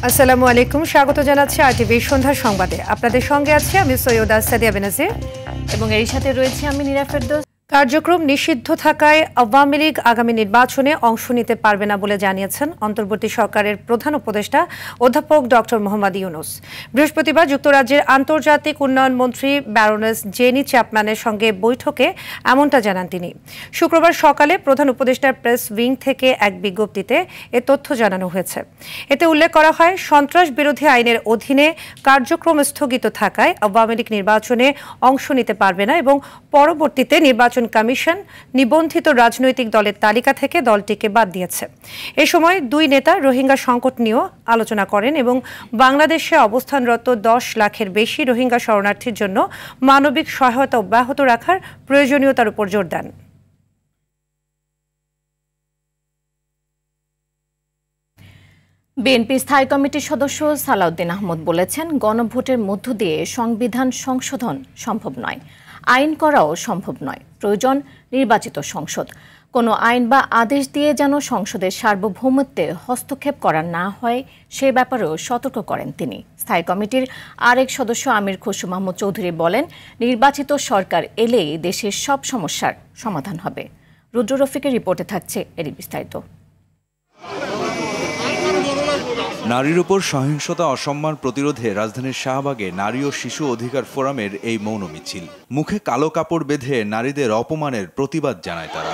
আসসালামু আলাইকুম, স্বাগত জানাচ্ছি আরটিভি সন্ধ্যার সংবাদে। আপনাদের সঙ্গে আছি আমি সৈয়দা সাদিয়া বেনাজির এবং এর সাথে রয়েছে আমি নীরা ফেরদৌস। কার্যক্রম নিষিদ্ধ থাকায় আওয়ামী লীগ আগামী নির্বাচনে অংশ নিতে পারবে না বলে জানিয়েছেন অন্তর্বর্তী সরকারের প্রধান উপদেষ্টা অধ্যাপক ডক্টর মোহাম্মদ ইউনূস। বৃহস্পতিবার যুক্তরাজ্যের আন্তর্জাতিক উন্নয়ন মন্ত্রী ব্যারোনেস জেনি চ্যাপম্যানের সঙ্গে বৈঠকে এমনটা জানান তিনি। শুক্রবার সকালে প্রধান উপদেষ্টার প্রেস উইং থেকে এক বিজ্ঞপ্তিতে এ তথ্য জানানো হয়েছে। এতে উল্লেখ করা হয়, সন্ত্রাস বিরোধী আইনের অধীনে কার্যক্রম স্থগিত থাকায় আওয়ামী লীগ নির্বাচনে অংশ নিতে পারবে না এবং পরবর্তীতে নির্বাচন কমিশন নিবন্ধিত রাজনৈতিক দলের তালিকা থেকে দলটিকে বাদ দিয়েছে। এ সময় দুই নেতা রোহিঙ্গা সংকট নিয়েও আলোচনা করেন এবং বাংলাদেশে অবস্থানরত 10 লাখের বেশি রোহিঙ্গা শরণার্থীর জন্য মানবিক সহায়তা অব্যাহত রাখার প্রয়োজনীয়তার উপর জোর দেন। বিএনপি স্থায়ী কমিটির সদস্য সালাউদ্দিন আহমদ বলেছেন, গণভোটের মধ্য দিয়ে সংবিধান সংশোধন সম্ভব নয়, আইন করাও সম্ভব নয়, প্রয়োজন নির্বাচিত সংসদ। কোনো আইন বা আদেশ দিয়ে যেন সংসদের সার্বভৌমত্বে হস্তক্ষেপ করা না হয় সে ব্যাপারেও সতর্ক করেন তিনি। স্থায়ী কমিটির আরেক সদস্য আমির খসরু মাহমুদ চৌধুরী বলেন, নির্বাচিত সরকার এলেই দেশের সব সমস্যার সমাধান হবে। রুদ্র রফিকের রিপোর্টে থাকছে এরই বিস্তারিত। নারীর উপর সহিংসতা অসম্মান প্রতিরোধে রাজধানীর শাহবাগে নারী ও শিশু অধিকার ফোরামের এই মৌন মিছিল। মুখে কালো কাপড় বেঁধে নারীদের অপমানের প্রতিবাদ জানায় তারা।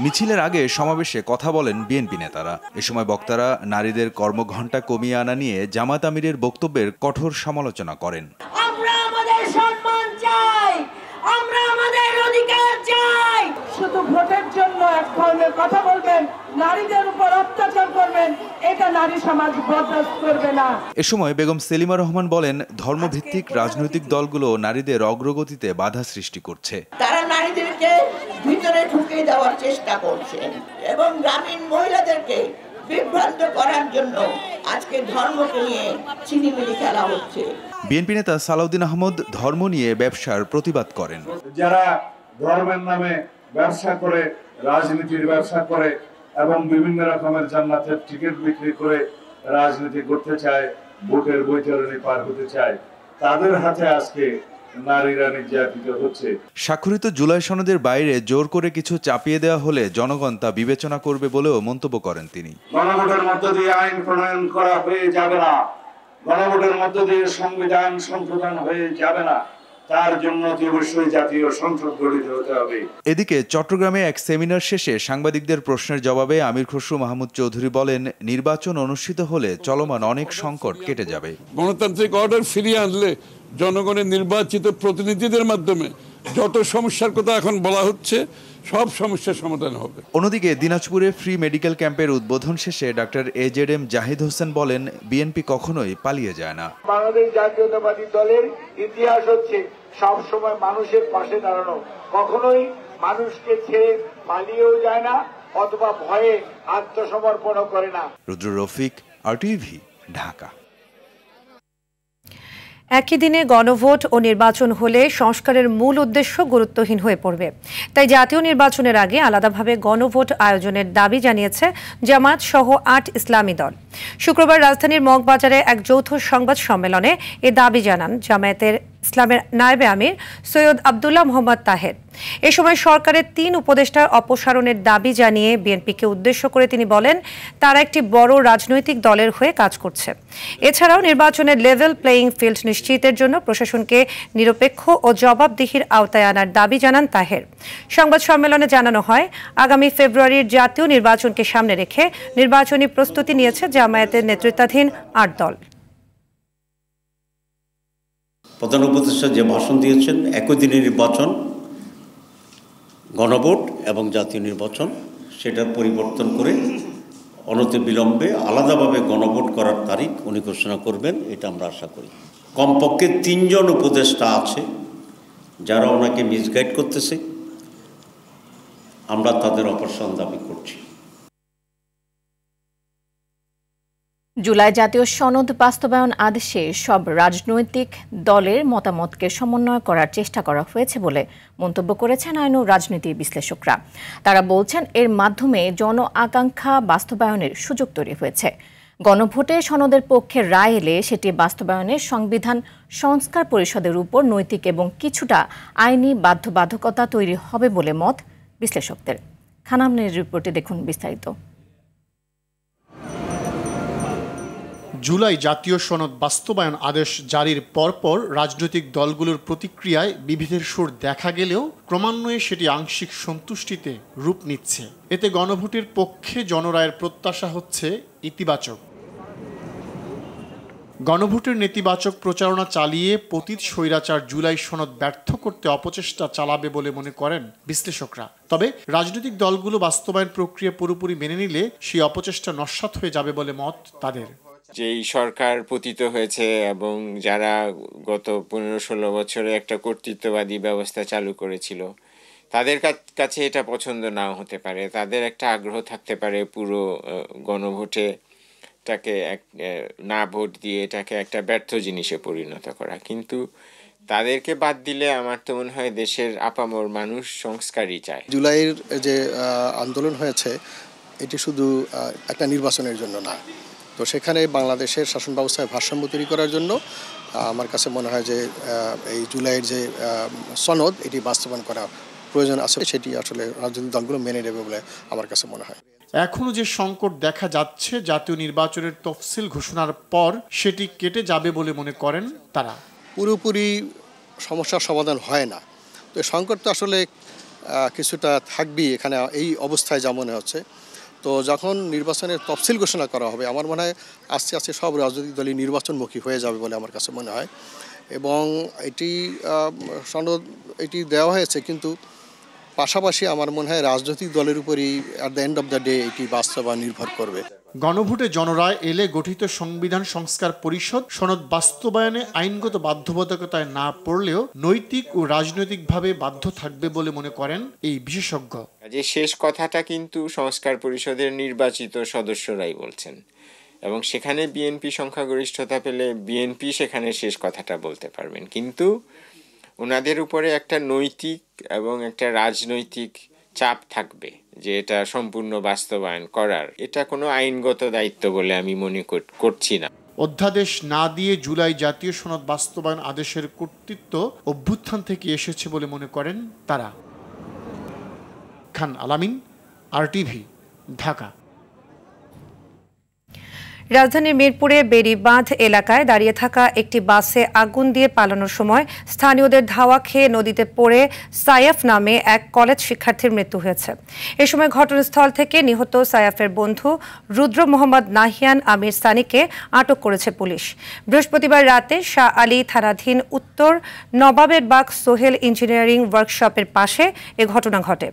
মিছিলের আগে সমাবেশে কথা বলেন বিএনপি নেতারা। এ সময় বক্তারা নারীদের কর্মঘণ্টা কমিয়ে আনা নিয়ে জামাত আমিরের বক্তব্যের কঠোর সমালোচনা করেন। আমরা আমাদের সম্মান চাই, আমরা আমাদের অধিকার চাই। শুধু ভোটের জন্য এক ধরনের কথা বলবেন, নারীদের উপর অত্যাচার করবেন, এটা নারী সমাজ বরদাস্ত করবে না। এ সময় বেগম সেলিমা রহমান বলেন, ধর্মভিত্তিক রাজনৈতিক দলগুলো নারীদের অগ্রগতিতে বাধা সৃষ্টি করছে। তারা নারীদেরকে ভিতরে ঢুকিয়ে দেওয়ার চেষ্টা করছে এবং গ্রামীণ মহিলাদেরকে বিভ্রান্ত করার জন্য আজকে ধর্মকে নিয়ে ছিনিমিনি খেলা হচ্ছে। বিএনপি নেতা সালাউদ্দিন আহমদ ধর্ম নিয়ে ব্যবসার প্রতিবাদ করেন। যারা ধর্মের নামে ব্যবসা করে, রাজনীতির ব্যবসা করে এবং বিভিন্ন রকমের জান্নাতের টিকিট বিক্রি করে রাজনীতি করতে চায়, ভোটের বৈতরণী পার হতে চায়, তাদের হাতে আজকে নারীরা নির্যাতিত হচ্ছে। স্বাক্ষরিত জুলাই সনদের বাইরে জোর করে কিছু চাপিয়ে দেওয়া হলে জনগণ তা বিবেচনা করবে বলেও মন্তব্য করেন তিনি। গণভোটের মধ্য দিয়ে আইন প্রণয়ন করা হয়ে যাবে না, গণভোটের মধ্য দিয়ে সংবিধান সংশোধন হয়ে যাবে না, তার জন্য অবশ্যই জাতীয় সংসদ গঠিত হতে হবে। এদিকে চট্টগ্রামে এক সেমিনার শেষে সাংবাদিকদের প্রশ্নের জবাবে আমির খসরু মাহমুদ চৌধুরী বলেন, নির্বাচন অনুষ্ঠিত হলে চলমান অনেক সংকট কেটে যাবে। গণতান্ত্রিক অর্ডার ফিরিয়ে আনলে জনগণের নির্বাচিত প্রতিনিধিদের মাধ্যমে যত সমস্যার কথা এখন বলা হচ্ছে সব সমস্যার সমাধান হবে। অন্যদিকে দিনাজপুরে ফ্রি মেডিকেল ক্যাম্পের উদ্বোধন শেষে ডক্টর AZM জাহিদ হোসেন বলেন, বিএনপি কখনোই পালিয়ে যায় না। বাংলাদেশ জাতীয়তাবাদী দলের ইতিহাস হচ্ছে সব সময় মানুষের পাশে দাঁড়ানো, কখনোই মানুষকে ছেড়ে পালিয়েও যায় না অথবা ভয়ে আত্মসমর্পণও করে না। রুদ্র রফিক, RTV, ঢাকা। একই দিনে গণভোট ও নির্বাচন হলে সংস্কারের মূল উদ্দেশ্য গুরুত্বহীন হয়ে পড়বে। তাই জাতীয় নির্বাচনের আগে আলাদাভাবে গণভোট আয়োজনের দাবি জানিয়েছে জামায়াত সহ 8 ইসলামী দল। শুক্রবার রাজধানীর মগবাজারে এক যৌথ সংবাদ সম্মেলনে এ দাবি জানান জামায়াতের ইসলামের নায়েবে আমির সৈয়দ আব্দুল্লাহ মোহাম্মদ তাহের। এ সময় সরকারের 3 উপদেষ্টার অপসারণের দাবি জানিয়ে বিএনপিকে উদ্দেশ্য করে তিনি বলেন, তারা একটি বড় রাজনৈতিক দলের হয়ে কাজ করছে। এছাড়াও নির্বাচনের লেভেল প্লেয়িং ফিল্ড নিশ্চিতের জন্য প্রশাসনকে নিরপেক্ষ ও জবাবদিহির আওতায় আনার দাবি জানান তাহের। সংবাদ সম্মেলনে জানানো হয়, আগামী ফেব্রুয়ারির জাতীয় নির্বাচনকে সামনে রেখে নির্বাচনী প্রস্তুতি নিয়েছে জামায়াতের নেতৃত্বাধীন 8 দল। প্রধান উপদেষ্টা যে ভাষণ দিয়েছেন, একই দিনে নির্বাচন, গণভোট এবং জাতীয় নির্বাচন, সেটার পরিবর্তন করে অনতিবিলম্বে আলাদাভাবে গণভোট করার তারিখ উনি ঘোষণা করবেন, এটা আমরা আশা করি। কমপক্ষে 3 জন উপদেষ্টা আছে যারা ওনাকে মিসগাইড করতেছে, আমরা তাদের অপসারণ দাবি করছি। জুলাই জাতীয় সনদ বাস্তবায়ন আদেশে সব রাজনৈতিক দলের মতামতকে সমন্বয় করার চেষ্টা করা হয়েছে বলে মন্তব্য করেছেন আইন ও রাজনীতি বিশ্লেষকরা। তারা বলছেন এর মাধ্যমে জন আকাঙ্ক্ষা বাস্তবায়নের সুযোগ তৈরি হয়েছে। গণভোটে সনদের পক্ষে রায় এলে সেটি বাস্তবায়নে সংবিধান সংস্কার পরিষদের উপর নৈতিক এবং কিছুটা আইনি বাধ্যবাধকতা তৈরি হবে বলে মত বিশ্লেষকদের। খানামনের রিপোর্টে দেখুন বিস্তারিত। জুলাই জাতীয় সনদ বাস্তবায়ন আদেশ জারির পরপর রাজনৈতিক দলগুলোর প্রতিক্রিয়ায় বিভেদের সুর দেখা গেলেও ক্রমান্বয়ে সেটি আংশিক সন্তুষ্টিতে রূপ নিচ্ছে। এতে গণভোটের পক্ষে জনরায়ের প্রত্যাশা হচ্ছে ইতিবাচক। গণভোটের নেতিবাচক প্রচারণা চালিয়ে পতিত স্বৈরাচার জুলাই সনদ ব্যর্থ করতে অপচেষ্টা চালাবে বলে মনে করেন বিশ্লেষকরা। তবে রাজনৈতিক দলগুলো বাস্তবায়ন প্রক্রিয়া পুরোপুরি মেনে নিলে সেই অপচেষ্টা নস্যাৎ হয়ে যাবে বলে মত তাদের। যেই সরকার পতিত হয়েছে এবং যারা গত 15-16 বছরে একটা কর্তৃত্ববাদী ব্যবস্থা চালু করেছিল, তাদের কাছে এটা পছন্দ নাও হতে পারে। তাদের একটা আগ্রহ থাকতে পারে পুরো গণভোটে তাকে না ভোট দিয়ে এটাকে একটা ব্যর্থ জিনিসে পরিণত করা। কিন্তু তাদেরকে বাদ দিলে আমার তো মনে হয় দেশের আপামর মানুষ সংস্কারই চায়। জুলাইয়ের যে আন্দোলন হয়েছে এটি শুধু একটা নির্বাচনের জন্য না, তো সেখানে বাংলাদেশের শাসন ব্যবস্থায় ভারসাম্য তৈরি করার জন্য আমার কাছে মনে হয় যে এই জুলাইয়ের যে সনদ এটি বাস্তবায়ন করা প্রয়োজন আছে, সেটি আসলে রাজনৈতিক দলগুলো মেনে নেবে বলে আমার কাছে মনে হয়। এখনো যে সংকট দেখা যাচ্ছে জাতীয় নির্বাচনের তফসিল ঘোষণার পর সেটি কেটে যাবে বলে মনে করেন তারা। পুরোপুরি সমস্যার সমাধান হয় না, তো সংকট তো আসলে কিছুটা থাকবেই এখানে এই অবস্থায় যা মনে হচ্ছে। তো যখন নির্বাচনের তফসিল ঘোষণা করা হবে আমার মনে হয় আস্তে আস্তে সব রাজনৈতিক দলই নির্বাচনমুখী হয়ে যাবে বলে আমার কাছে মনে হয়। এবং এটি সনদ এটি দেওয়া হয়েছে, কিন্তু পাশাপাশি আমার মনে হয় রাজনৈতিক দলের উপরই at the end of the day এটি বাস্তবায়ন নির্ভর করবে। গণভোটে জনরায় এলে গঠিত সংবিধান সংস্কার পরিষদ সনদ বাস্তবায়নে আইনগত বাধ্যবাধকতায় না পড়লেও নৈতিক ও রাজনৈতিকভাবে বাধ্য থাকবে বলে মনে করেন এই বিশেষজ্ঞ। যে শেষ কথাটা কিন্তু সংস্কার পরিষদের নির্বাচিত সদস্যরাই বলছেন, এবং সেখানে বিএনপি সংখ্যাগরিষ্ঠতা পেলে বিএনপি সেখানে শেষ কথাটা বলতে পারবেন। কিন্তু ওনাদের উপরে একটা নৈতিক এবং একটা রাজনৈতিক চাপ থাকবে যে এটা সম্পূর্ণ বাস্তবায়ন করার। এটা কোনো আইনগত দায়িত্ব বলে আমি মনে করছি না। অধ্যাদেশ না দিয়ে জুলাই জাতীয় সনদ বাস্তবায়ন আদেশের কর্তৃত্ব অভ্যুত্থান থেকে এসেছে বলে মনে করেন তারা। খান আলামিন, আরটিভি, ঢাকা। রাজধানীর মিরপুরে বেড়িবাঁধ এলাকায় দাঁড়িয়ে থাকা একটি বাসে আগুন দিয়ে পালানোর সময় স্থানীয়দের ধাওয়া খেয়ে নদীতে পড়ে সায়াফ নামে এক কলেজ শিক্ষার্থীর মৃত্যু হয়েছে। এ সময় ঘটনাস্থল থেকে নিহত সায়াফের বন্ধু রুদ্র মোহাম্মদ নাহিয়ান আমির সানিকে আটক করেছে পুলিশ। বৃহস্পতিবার রাতে শাহ আলী থানাধীন উত্তর নবাবের বাগ সোহেল ইঞ্জিনিয়ারিং ওয়ার্কশপের পাশে এ ঘটনা ঘটে।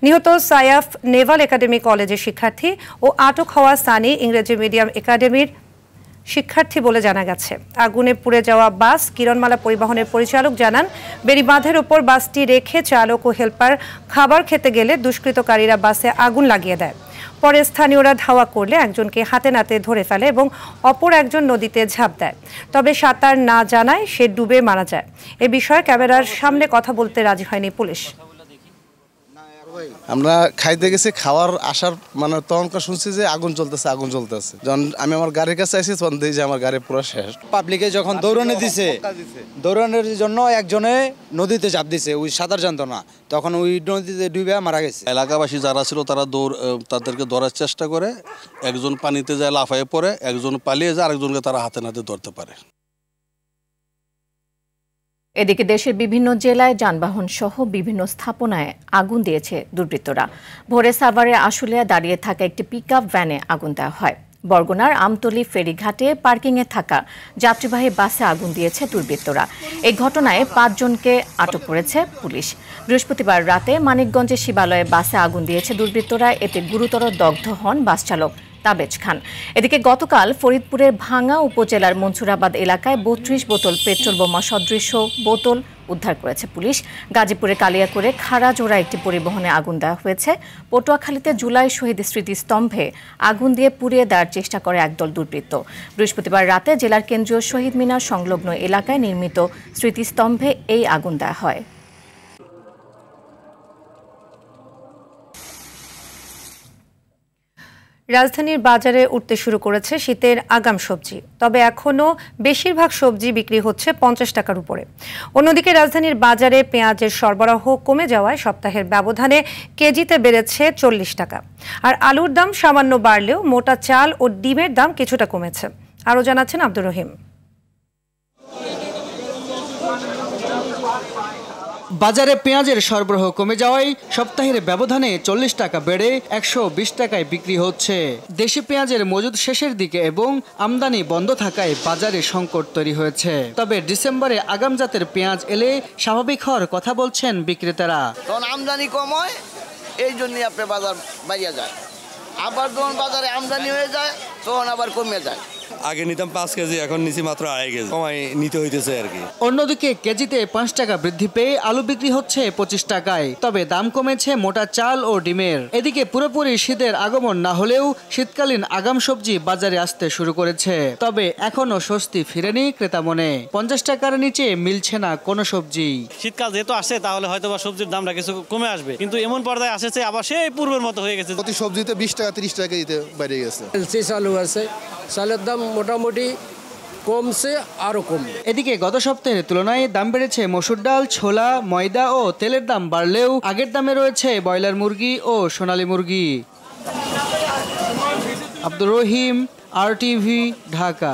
নিহত সায়াফ নেভাল একাডেমি কলেজের শিক্ষার্থী ও আটক হওয়া সানি ইংরেজি মিডিয়াম একাডেমির শিক্ষার্থী বলে জানা গেছে। আগুনে পুড়ে যাওয়া বাস কিরণমালা পরিবহনের পরিচালক জানান, বেড়িবাঁধের ওপর বাসটি রেখে চালক ও হেলপার খাবার খেতে গেলে দুষ্কৃতকারীরা বাসে আগুন লাগিয়ে দেয়। পরে স্থানীয়রা ধাওয়া করলে একজনকে হাতে নাতে ধরে ফেলে এবং অপর একজন নদীতে ঝাঁপ দেয়। তবে সাঁতার না জানায় সে ডুবে মারা যায়। এ বিষয়ে ক্যামেরার সামনে কথা বলতে রাজি হয়নি পুলিশ। আমরা খাইতে গেছি, খাওয়ার আসার মানে তখনকার শুনছি যে আগুন চলতেছে। যখন আমি আমার গাড়ির কাছে আসি তখন দেখি যে আমার গাড়ি পুরো শেষ। পাবলিকে যখন দৌড়ানো দিছে, দৌড়ানোর জন্য একজনে নদীতে ঝাঁপ দিছে, ওই সাঁতার জানতো না, তখন ওই নদীতে ডুবে মারা গেছে। এলাকাবাসী যারা ছিল তারা তাদেরকে ধরার চেষ্টা করে, একজন পানিতে যায় লাফায়ে পড়ে, একজন পালিয়ে যায়, আরেকজনকে তারা হাতে নাতে ধরতে পারে। এদিকে দেশের বিভিন্ন জেলায় যানবাহন সহ বিভিন্ন স্থাপনায় আগুন দিয়েছে দুর্বৃত্তরা। ভোরে সাভারে আশুলিয়া দাঁড়িয়ে থাকা একটি পিকআপ ভ্যানে আগুন দেওয়া হয়। বরগুনার আমতলী ফেরিঘাটে পার্কিংয়ে থাকা যাত্রীবাহী বাসে আগুন দিয়েছে দুর্বৃত্তরা। এই ঘটনায় 5 জনকে আটক করেছে পুলিশ। বৃহস্পতিবার রাতে মানিকগঞ্জের শিবালয়ে বাসে আগুন দিয়েছে দুর্বৃত্তরা। এতে গুরুতর দগ্ধ হন বাস চালক তাবেজ খান। এদিকে গতকাল ফরিদপুরের ভাঙ্গা উপজেলার মনসুরাবাদ এলাকায় 32 বোতল পেট্রোল বোমা সদৃশ বোতল উদ্ধার করেছে পুলিশ। গাজীপুরে কালিয়াকৈরে খাড়াজোড়া একটি পরিবহনে আগুন দেওয়া হয়েছে। পটুয়াখালীতে জুলাই শহীদ স্মৃতিস্তম্ভে আগুন দিয়ে পুড়িয়ে দেওয়ার চেষ্টা করে একদল দুর্বৃত্ত। বৃহস্পতিবার রাতে জেলার কেন্দ্রীয় শহীদ মিনার সংলগ্ন এলাকায় নির্মিত স্মৃতিস্তম্ভে এই আগুন দেওয়া হয়। রাজধানীর বাজারে উঠতে শুরু করেছে শীতের আগাম সবজি, তবে এখনও বেশিরভাগ সবজি বিক্রি হচ্ছে 50 টাকার উপরে। অন্যদিকে রাজধানীর বাজারে পেঁয়াজের সরবরাহ কমে যাওয়ায় সপ্তাহের ব্যবধানে কেজিতে বেড়েছে 40 টাকা। আর আলুর দাম সামান্য বাড়লেও মোটা চাল ও ডিমের দাম কিছুটা কমেছে। আরও জানাচ্ছেন আব্দুর রহিম। বাজারে পেঁয়াজের সরবরাহ কমে যাওয়ায় সপ্তাহের ব্যবধানে 40 টাকা বেড়ে 120 টাকায় বিক্রি হচ্ছে। দেশি পেঁয়াজের মজুদ শেষের দিকে এবং আমদানি বন্ধ থাকায় বাজারে সংকট তৈরি হয়েছে। তবে ডিসেম্বরে আগাম জাতের পেঁয়াজ এলে স্বাভাবিক হওয়ার কথা বলছেন বিক্রেতারা। তখন আমদানি কম হয়, এই জন্যই আপনার বাজার বাড়িয়ে যায়। আবার যখন বাজারে আমদানি হয়ে যায় তখন আবার কমে যায়। আগে নিতাম 5 কেজি, এখন নিচে মাত্র 2.5 কেজি, কমাই নিতে হইতেছে আর কি। অন্যদিকে কেজিতে 5 টাকা বৃদ্ধি পেয়ে আলু বিক্রি হচ্ছে 25 টাকায়। তবে দাম কমেছে মোটা চাল ও ডিমের। এদিকে পুরোপুরি শীতের আগমন না হলেও শীতকালীন আগাম সবজি বাজারে আসতে শুরু করেছে। তবে এখনো স্বস্তি ফিরেনি ক্রেতা মনে। 50 টাকার নিচে মিলছে না কোনো সবজি। শীতকাল যেহেতু আসছে তাহলে হয়তো বা সবজির দামটা কিছু কমে আসবে, কিন্তু এমন পর্যায়ে আসছে আবার সেই পূর্বের মতো হয়ে গেছে। প্রতি সবজিতে 20 টাকা 30 টাকা দিতে বেড়ে গেছে। আলু আছে, চালের দাম মোটামুটি কমছে, আরো কমবে। এদিকে গত সপ্তাহের তুলনায় দাম বেড়েছে মসুর ডাল, ছোলা, ময়দা ও তেলের দাম বাড়লেও আগের দামে রয়েছে ব্রয়লার মুরগি ও সোনালী মুরগি। আব্দুর রহিম, RTV, ঢাকা।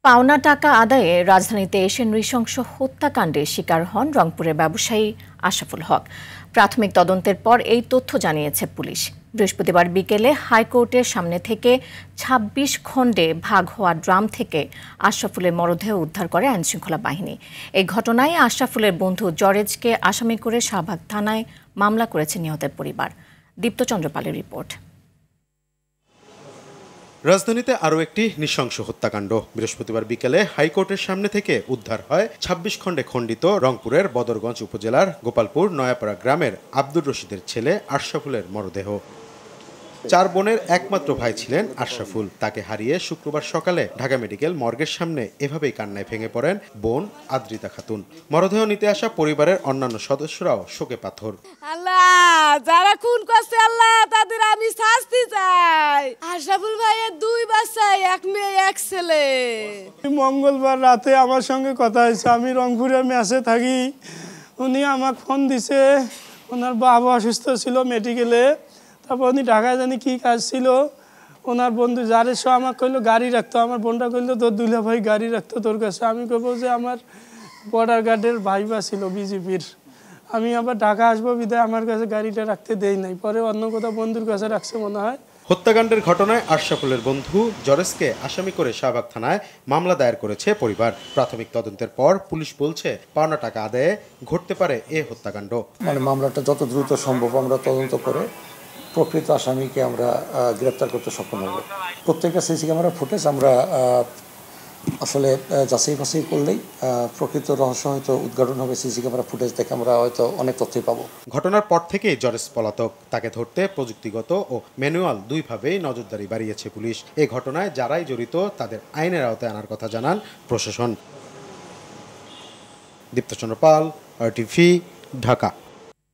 পাওনা টাকা আদায়ে রাজধানীতে এসে নৃশংস হত্যাকাণ্ডের শিকার হন রংপুরের ব্যবসায়ী আশরাফুল হক। প্রাথমিক তদন্তের পর এই তথ্য জানিয়েছে পুলিশ। বৃহস্পতিবার বিকেলে হাইকোর্টের সামনে থেকে 26 খণ্ডে ভাগ হওয়া ড্রাম থেকে আশরাফুলের মরদেহ উদ্ধার করে আইনশৃঙ্খলা বাহিনী। এই ঘটনায় আশরাফুলের বন্ধু জরেজকে আসামি করে শাহবাগ থানায় মামলা করেছে নিহতের পরিবার। দীপ্তচন্দ্র পালের রিপোর্ট। রাজধানীতে আরও একটি নৃশংস হত্যাকাণ্ড। বৃহস্পতিবার বিকেলে হাইকোর্টের সামনে থেকে উদ্ধার হয় 26 খণ্ডে খণ্ডিত রংপুরের বদরগঞ্জ উপজেলার গোপালপুর নয়াপাড়া গ্রামের আব্দুর রশিদের ছেলে আশরাফুলের মরদেহ। 4 বোনের একমাত্র ভাই ছিলেন আশরাফুল। তাকে হারিয়ে শুক্রবার সকালে ঢাকা মেডিকেল মর্গের সামনে এভাবেই কান্নায় ভেঙে পড়েন বোন আদ্রিতা খাতুন। মরদেহ নিতে আসা পরিবারের অন্যান্য সদস্যরাও শোকে পাথর। আল্লাহ, যারা খুন করছে আল্লাহ তাদের আমি শাস্তি চাই। আশরাফুল ভাইয়ের 2 বাচ্চা, 1 মেয়ে 1 ছেলে। মঙ্গলবার রাতে আমার সঙ্গে কথা হয়েছে। আমি রংপুরের মেসে থাকি। উনি আমাকে ফোন দিছে, ওনার বাবা অসুস্থ ছিল মেডিকেলে। তারপর উনি ঢাকায় জানি কি কাজ ছিল। ওনার বন্ধু যারের সহ আমাকে কইলো গাড়ি রাখতো। আমার বোনটা কইলো তোর দুলা ভাই গাড়ি রাখতো তোর কাছে। আমি কইবো যে আমার বর্ডার গার্ডের ভাইবা ছিল বিজেপির, আমি আবার ঢাকা আসবো বিদায় আমার কাছে গাড়িটা রাখতে দেই নাই। পরে অন্য কোথাও বন্ধুর কাছে রাখছে মনে হয়। হত্যাকাণ্ডের ঘটনায় আশরাফুলের বন্ধু জরেজকে আসামি করে শাহবাগ থানায় মামলা দায়ের করেছে পরিবার। প্রাথমিক তদন্তের পর পুলিশ বলছে পাওনা টাকা আদায়ে ঘটতে পারে এ হত্যাকাণ্ড। মামলাটা যত দ্রুত সম্ভব আমরা তদন্ত করে প্রকৃত আসামিকে আমরা গ্রেপ্তার করতে সক্ষম হব। প্রত্যেকটা সিসি ক্যামেরা ফুটেজ আমরা আসলে যাচাই বাছাই করলেই প্রকৃত রহস্য হয়তো উদ্ঘাটন হবে। সিসি ক্যামেরা ফুটেজ দেখে আমরা হয়তো অনেক তথ্যই পাবো। ঘটনার পর থেকেই জরেজ পলাতক। তাকে ধরতে প্রযুক্তিগত ও ম্যানুয়াল 2ভাবেই নজরদারি বাড়িয়েছে পুলিশ। এই ঘটনায় যারাই জড়িত তাদের আইনের আওতায় আনার কথা জানান প্রশাসন। দীপ্তচন্দ্র পাল, RTV, ঢাকা।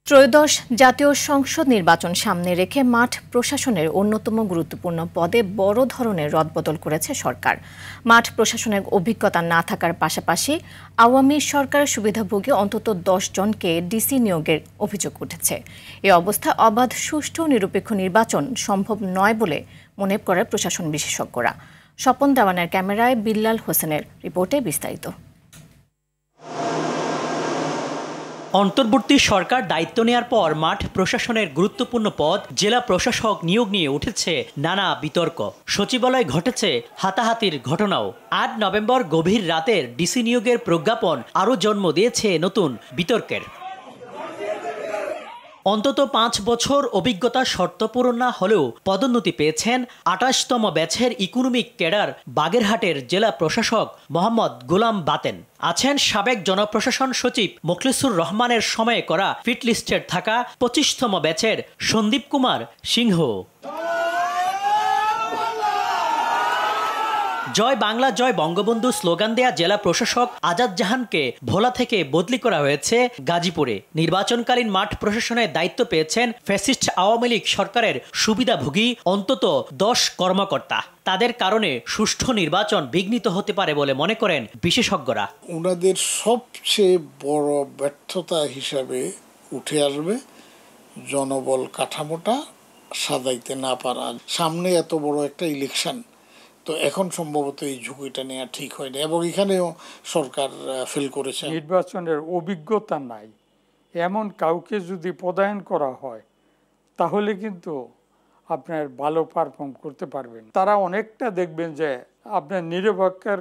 ত্রয়োদশ জাতীয় সংসদ নির্বাচন সামনে রেখে মাঠ প্রশাসনের অন্যতম গুরুত্বপূর্ণ পদে বড় ধরনের রদবদল করেছে সরকার। মাঠ প্রশাসনের অভিজ্ঞতা না থাকার পাশাপাশি আওয়ামী সরকারের সুবিধাভোগী অন্তত 10 জনকে ডিসি নিয়োগের অভিযোগ উঠেছে। এ অবস্থায় অবাধ, সুষ্ঠু, নিরপেক্ষ নির্বাচন সম্ভব নয় বলে মনে করে প্রশাসন বিশেষজ্ঞরা। স্বপন দেওয়ানের ক্যামেরায় বিল্লাল হোসেনের রিপোর্টে বিস্তারিত। অন্তর্বর্তী সরকার দায়িত্ব নেয়ার পর মাঠ প্রশাসনের গুরুত্বপূর্ণ পদ জেলা প্রশাসক নিয়োগ নিয়ে উঠেছে নানা বিতর্ক। সচিবালয়ে ঘটেছে হাতাহাতির ঘটনাও। 8 নভেম্বর গভীর রাতের ডিসি নিয়োগের প্রজ্ঞাপন আরও জন্ম দিয়েছে নতুন বিতর্কের। অন্তত 5 বছর অভিজ্ঞতা শর্ত পূরণ না হলেও পদোন্নতি পেয়েছেন 28তম ব্যাচের ইকোনমিক ক্যাডার বাগেরহাটের জেলা প্রশাসক মোহাম্মদ গোলাম বাতেন। আছেন সাবেক জনপ্রশাসন সচিব মোখলেসুর রহমানের সময়ে করা ফিটলিস্টের থাকা 25তম ব্যাচের সন্দীপ কুমার সিংহ। জয় বাংলা জয় বঙ্গবন্ধু স্লোগান দেয়া জেলা প্রশাসক আজাদ জাহানকে ভোলা থেকে বদলি করা হয়েছে গাজীপুরে। নির্বাচনকালীন মাঠ প্রশাসনের দায়িত্ব পেয়েছেন ফ্যাসিস্ট আওয়ামী লীগ সরকারের সুবিধাভোগী অন্তত 10 কর্মকর্তা। তাদের কারণে সুষ্ঠু নির্বাচন বিঘ্নিত হতে পারে বলে মনে করেন বিশেষজ্ঞরা। ওনাদের সবচেয়ে বড় ব্যর্থতা হিসাবে উঠে আসবে জনবল কাঠামোটা সাজাইতে না পারা। সামনে এত বড় একটা ইলেকশন, তো এখন সম্ভবত এই ঝুঁকিটা নেওয়া ঠিক হয়নি এবং এখানেও সরকার ফেল করেছে। নির্বাচনের অভিজ্ঞতা নাই এমন কাউকে যদি পদায়ন করা হয় তাহলে কিন্তু আপনার ভালো পারফর্ম করতে পারবেন। তারা অনেকটা দেখবেন যে আপনার নিরপেক্ষের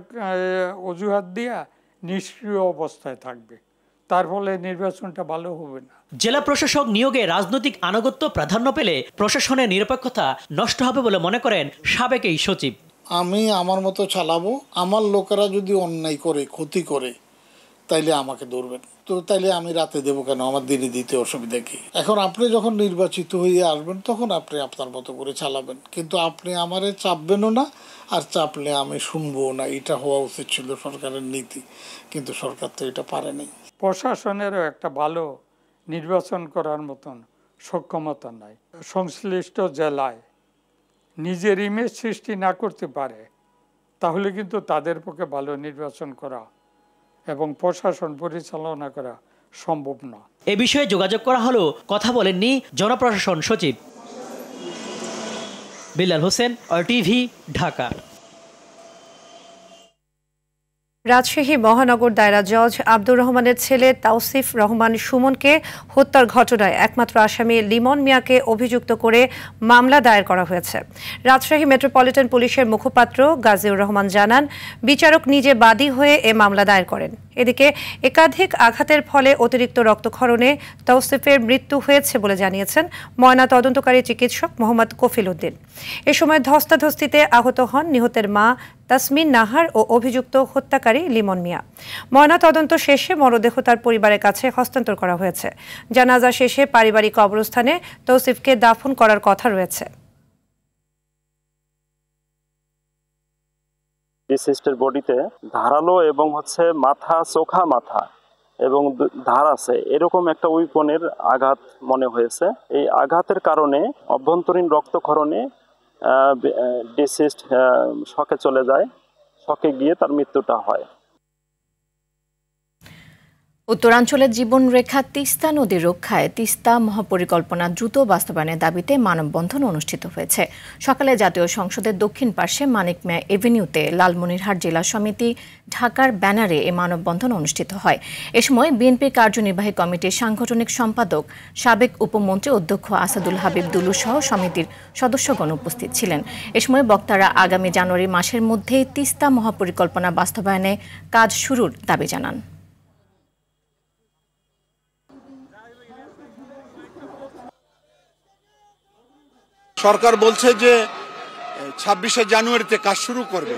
অজুহাত দিয়া নিষ্ক্রিয় অবস্থায় থাকবে, তার ফলে নির্বাচনটা ভালো হবে না। জেলা প্রশাসক নিয়োগে রাজনৈতিক আনুগত্য প্রাধান্য পেলে প্রশাসনের নিরপেক্ষতা নষ্ট হবে বলে মনে করেন সাবেক এই সচিব। আমি আমার মতো চালাবো, আমার লোকেরা যদি অন্যায় করে ক্ষতি করে তাইলে আমাকে ধরবেন, তো তাইলে আমি রাতে দেবো কেন, আমার দিনে দিতে অসুবিধা কি? এখন আপনি যখন নির্বাচিত হয়ে আসবেন তখন আপনি আপনার মতো করে চালাবেন, কিন্তু আপনি আমারে চাপবেনও না, আর চাপলে আমি শুনবো না। এটা হওয়া উচিত ছিল সরকারের নীতি, কিন্তু সরকার তো এটা পারেনি। প্রশাসনেরও একটা ভালো নির্বাচন করার মতন সক্ষমতা নাই। সংশ্লিষ্ট জেলায় নিজের ইমেজ সৃষ্টি না করতে পারে তাহলে কিন্তু তাদের পক্ষে ভালো নির্বাচন করা এবং প্রশাসন পরিচালনা করা সম্ভব না। এ বিষয়ে যোগাযোগ করা হলো, কথা বলেননি জনপ্রশাসন সচিব। বিলাল হোসেন, RTV, ঢাকা। রাজশাহী মহানগর দায়রা জজ আব্দুর রহমানের ছেলে তাওসিফ রহমান সুমনকে হত্যার ঘটনায় একমাত্র আসামি লিমন মিয়াকে অভিযুক্ত করে মামলা দায়ের করা হয়েছে। রাজশাহী মেট্রোপলিটন পুলিশের মুখপাত্র গাজীউর রহমান জানান, বিচারক নিজে বাদী হয়ে এ মামলা দায়ের করেন। এদিকে একাধিক আঘাতের ফলে অতিরিক্ত রক্তক্ষরণে তাওসিফের মৃত্যু হয়েছে বলে জানিয়েছেন ময়না তদন্তকারী চিকিৎসক মোহাম্মদ কফিল উদ্দিন। এ সময় ধস্তাধস্তিতে আহত হন নিহতের মা তাসমিন নাহার ও অভিযুক্ত হত্যাকারী লিমন মিয়া। ময়না তদন্ত শেষে মরদেহ তার পরিবারের কাছে হস্তান্তর করা হয়েছে। জানাজা শেষে পারিবারিক কবরস্থানে তৌসিফকে দাফন করার কথা রয়েছে। ডিসিজড বডিতে ধারালো এবং মাথা, চোখা মাথা এবং ধার আছে এরকম একটা উইপনের আঘাত মনে হয়েছে। এই আঘাতের কারণে অভ্যন্তরীণ রক্তক্ষরণে ডিসিজড শকে চলে যায়, শকে গিয়ে তার মৃত্যুটা হয়। উত্তরাঞ্চলের জীবনরেখা তিস্তা নদী রক্ষায় তিস্তা মহাপরিকল্পনা দ্রুত বাস্তবায়নের দাবিতে মানববন্ধন অনুষ্ঠিত হয়েছে। সকালে জাতীয় সংসদের দক্ষিণ পার্শ্বে মানিক মিয়া এভিনিউতে লালমনিরহাট জেলা সমিতি ঢাকার ব্যানারে এ মানববন্ধন অনুষ্ঠিত হয়। এ সময় বিএনপি কার্যনির্বাহী কমিটির সাংগঠনিক সম্পাদক সাবেক উপমন্ত্রী অধ্যক্ষ আসাদুল হাবিব দুলু সহ সমিতির সদস্যগণ উপস্থিত ছিলেন। এ সময় বক্তারা আগামী জানুয়ারি মাসের মধ্যেই তিস্তা মহাপরিকল্পনা বাস্তবায়নে কাজ শুরুর দাবি জানান। সরকার বলছে যে 26শে জানুয়ারিতে কাজ শুরু করবে,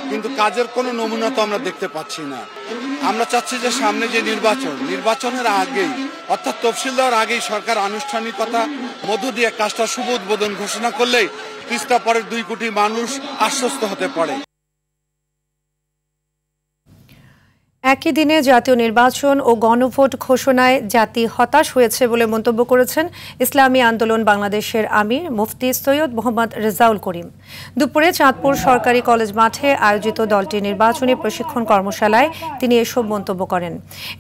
কিন্তু কাজের কোনো নমুনা তো আমরা দেখতে পাচ্ছি না। আমরা চাচ্ছি যে সামনে যে নির্বাচনের আগেই অর্থাৎ তফসিল দেওয়ার আগেই সরকার আনুষ্ঠানিকতা মধ্য দিয়ে কাজটা শুভ উদ্বোধন ঘোষণা করলেই তিস্তা পরের 2 কোটি মানুষ আশ্বস্ত হতে পারে। একই দিনে জাতীয় নির্বাচন ও গণভোট ঘোষণায় জাতি হতাশ হয়েছে বলে মন্তব্য করেছেন ইসলামী আন্দোলন বাংলাদেশের আমির মুফতি সৈয়দ মোহাম্মদ রেজাউল করিম। দুপুরে চাঁদপুর সরকারি কলেজ মাঠে আয়োজিত দলটির নির্বাচনী প্রশিক্ষণ কর্মশালায় তিনি এসব মন্তব্য করেন।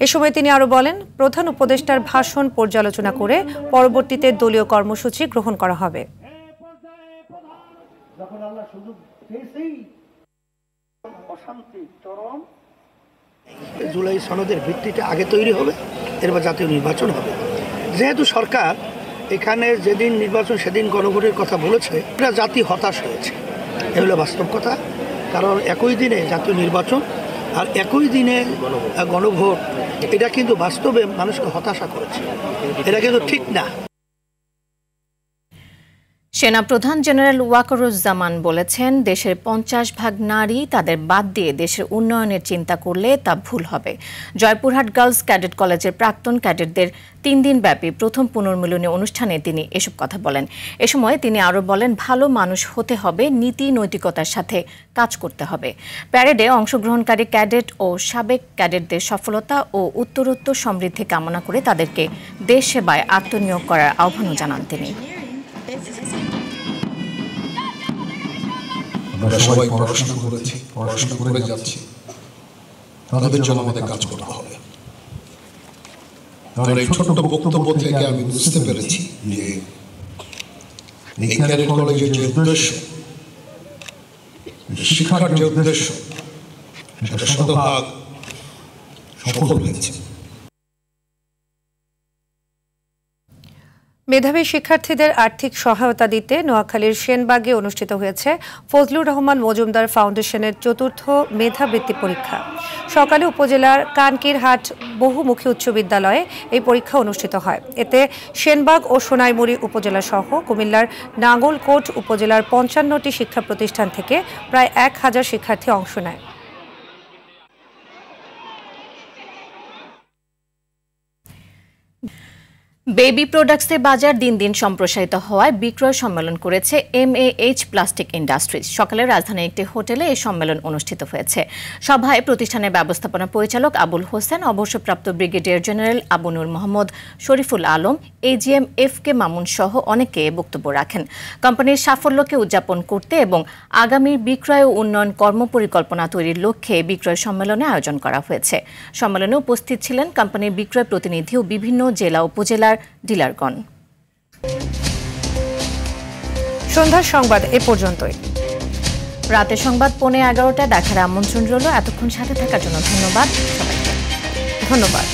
এ সময় তিনি আরও বলেন, প্রধান উপদেষ্টার ভাষণ পর্যালোচনা করে পরবর্তীতে দলীয় কর্মসূচি গ্রহণ করা হবে। জুলাই সনদের ভিত্তিতে আগে তৈরি হবে, এরপর জাতীয় নির্বাচন হবে। যেহেতু সরকার এখানে যেদিন নির্বাচন সেদিন গণভোটের কথা বলেছে, এটা জাতি হতাশ হয়েছে, এগুলো বাস্তব কথা। কারণ একই দিনে জাতীয় নির্বাচন আর একই দিনে গণভোট, এটা কিন্তু বাস্তবে মানুষকে হতাশা করেছে, এটা কিন্তু ঠিক না। সেনাপ্রধান জেনারেল ওয়াকারুজ্জামান বলেছেন, দেশের 50% নারী তাদের বাদ দিয়ে দেশের উন্নয়নের চিন্তা করলে তা ভুল হবে। জয়পুরহাট গার্লস ক্যাডেট কলেজের প্রাক্তন ক্যাডেটদের 3 দিনব্যাপী প্রথম পুনর্মিলনী অনুষ্ঠানে তিনি এসব কথা বলেন। এ সময় তিনি আরও বলেন, ভালো মানুষ হতে হবে, নীতি নৈতিকতার সাথে কাজ করতে হবে। প্যারেডে অংশগ্রহণকারী ক্যাডেট ও সাবেক ক্যাডেটদের সফলতা ও উত্তরোত্তর সমৃদ্ধি কামনা করে তাদেরকে দেশ সেবায় আত্মনিয়োগ করার আহ্বানও জানান তিনি। আমরা সবাই পড়াশোনা করেছি, পড়াশোনা করে যাচ্ছি, তাদের জন্য আমাদের কাজ করতে হবে। আমার এই ছোট্ট বক্তব্য থেকে আমি বুঝতে পেরেছি যে এই ক্যাডেট কলেজের যে উদ্দেশ্য, শিক্ষার যে উদ্দেশ্য, সেটা শতভাগ সফল হয়েছে। মেধাবী শিক্ষার্থীদের আর্থিক সহায়তা দিতে নোয়াখালীর সেনবাগে অনুষ্ঠিত হয়েছে ফজলুর রহমান মজুমদার ফাউন্ডেশনের 4র্থ মেধাবৃত্তি পরীক্ষা। সকালে উপজেলার কানকিরহাট বহুমুখী উচ্চ বিদ্যালয়ে এই পরীক্ষা অনুষ্ঠিত হয়। এতে সেনবাগ ও সোনাইমুড়ি উপজেলা সহ কুমিল্লার নাঙ্গলকোট উপজেলার 55টি শিক্ষা প্রতিষ্ঠান থেকে প্রায় 1000 শিক্ষার্থী অংশ নেয়। বেবি প্রোডাক্টসের বাজার দিন দিন সম্প্রসারিত হওয়ায় বিক্রয় সম্মেলন করেছে MAH প্লাস্টিক ইন্ডাস্ট্রিজ। সকালে রাজধানীর একটি হোটেলে এই সম্মেলন অনুষ্ঠিত হয়েছে। সভায় প্রতিষ্ঠানের ব্যবস্থাপনা পরিচালক আবুল হোসেন, অবসরপ্রাপ্ত ব্রিগেডিয়ার জেনারেল আবু নূর মোহাম্মদ শরীফুল আলম, AGM FK মামুন সহ অনেকে বক্তব্য রাখেন। কোম্পানির সাফল্যকে উদযাপন করতে এবং আগামী বিক্রয় ও উন্নয়ন কর্মপরিকল্পনা তৈরির লক্ষ্যে বিক্রয় সম্মেলনে আয়োজন করা হয়েছে। সম্মেলনে উপস্থিত ছিলেন কোম্পানির বিক্রয় প্রতিনিধি ও বিভিন্ন জেলা উপজেলার ডিলারগণ। সন্ধ্যার সংবাদ এ পর্যন্তই। রাতের সংবাদ 11:15 দেখার আমন্ত্রণ রইল। এতক্ষণ সাথে থাকার জন্য ধন্যবাদ সবাইকে। ধন্যবাদ।